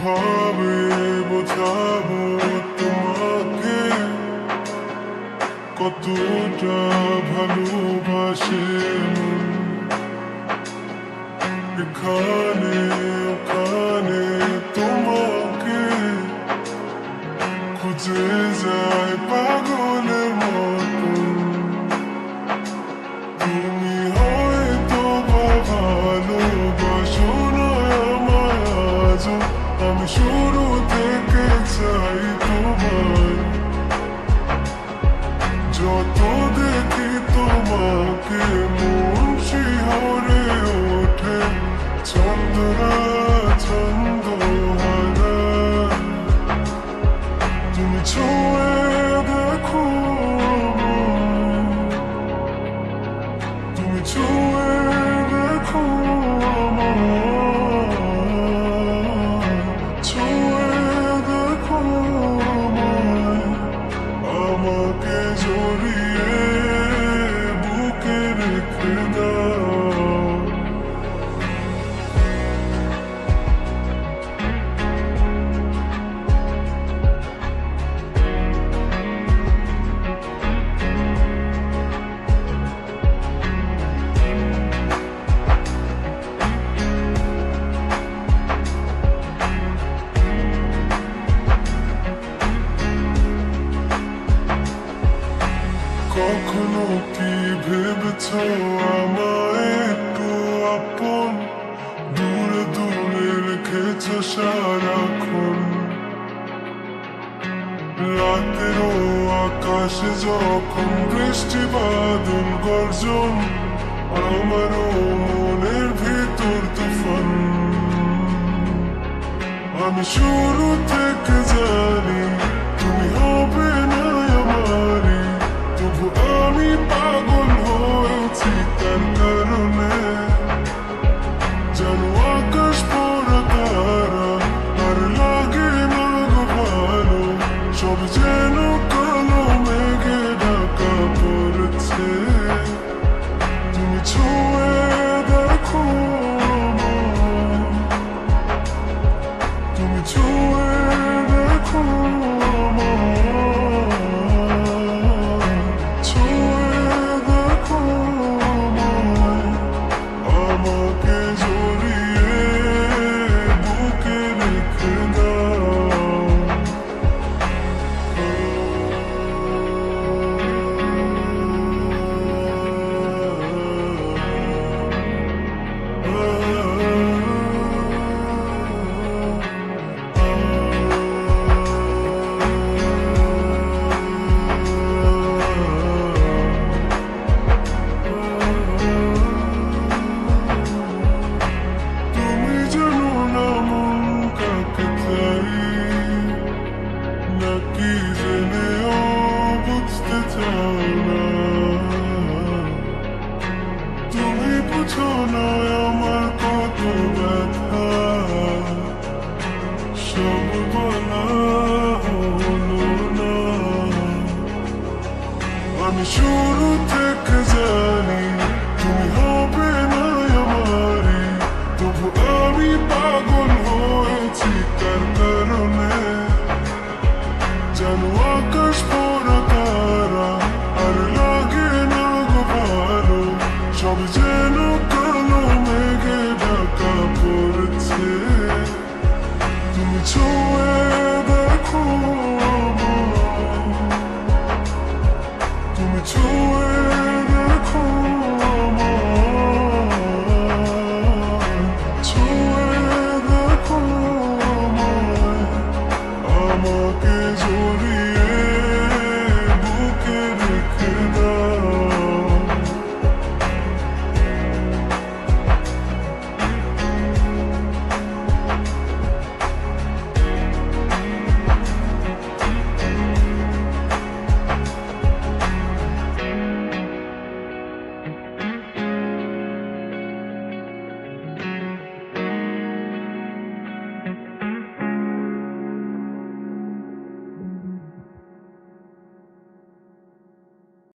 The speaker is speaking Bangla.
কিভাবে বোঝাবো তোমাকে কতটা ভালোবাসে মন। এখানে ওখানে তোমাকে খুঁজে যায় পাগলের মতন। তুমি হয়তো বা ভালোবাসো না আমায় আজও, আমি শুরু থেকে চাই তোমায়। যত দেখি তোমাকে মন শিহরে ওঠে, ছন্দরা ছন্দ হারায়। তুমি ছুঁয়ে দেখো, তুমি ছুঁয়ে দেখো, ছুঁয়ে দেখো আমাকে জড়িয়ে বুকে রেখে দাও। কখনো কি ভেবেছ আমায় একটু আপন, দূরে দূরে রেখেছ সারাক্ষণ। রাতেরও আকাশে যখন বৃষ্টি বাদল গর্জন, আমারও মনের ভিতর তুফান। আমি শুরু থেকে জানি তুমি হবে না আমারই, তবু আমি পাগল হয়েছি তার কারণে। জানো আকাশ পড়া তারা আর লাগে না গো ভালো, সব যেন কালো মেঘে ঢাকা পড়েছে। তুমি ছুঁয়ে দেখো, তুমি ছুঁয়ে দেখো, আমাকে জড়িয়ে বুকে রেখে দাও। তুমি জানো না মন কাকে চাই, নাকি জেনেও বুঝতে চাও না। তুমি বুঝো না আমার কত ব্যথা, সব বলা হলো না। আমি শুরু থেকে জানি তুমি হবে না আমারই, তবু আমি পাগল হয়েছি তার কারণে। জানো আকাশ পড়া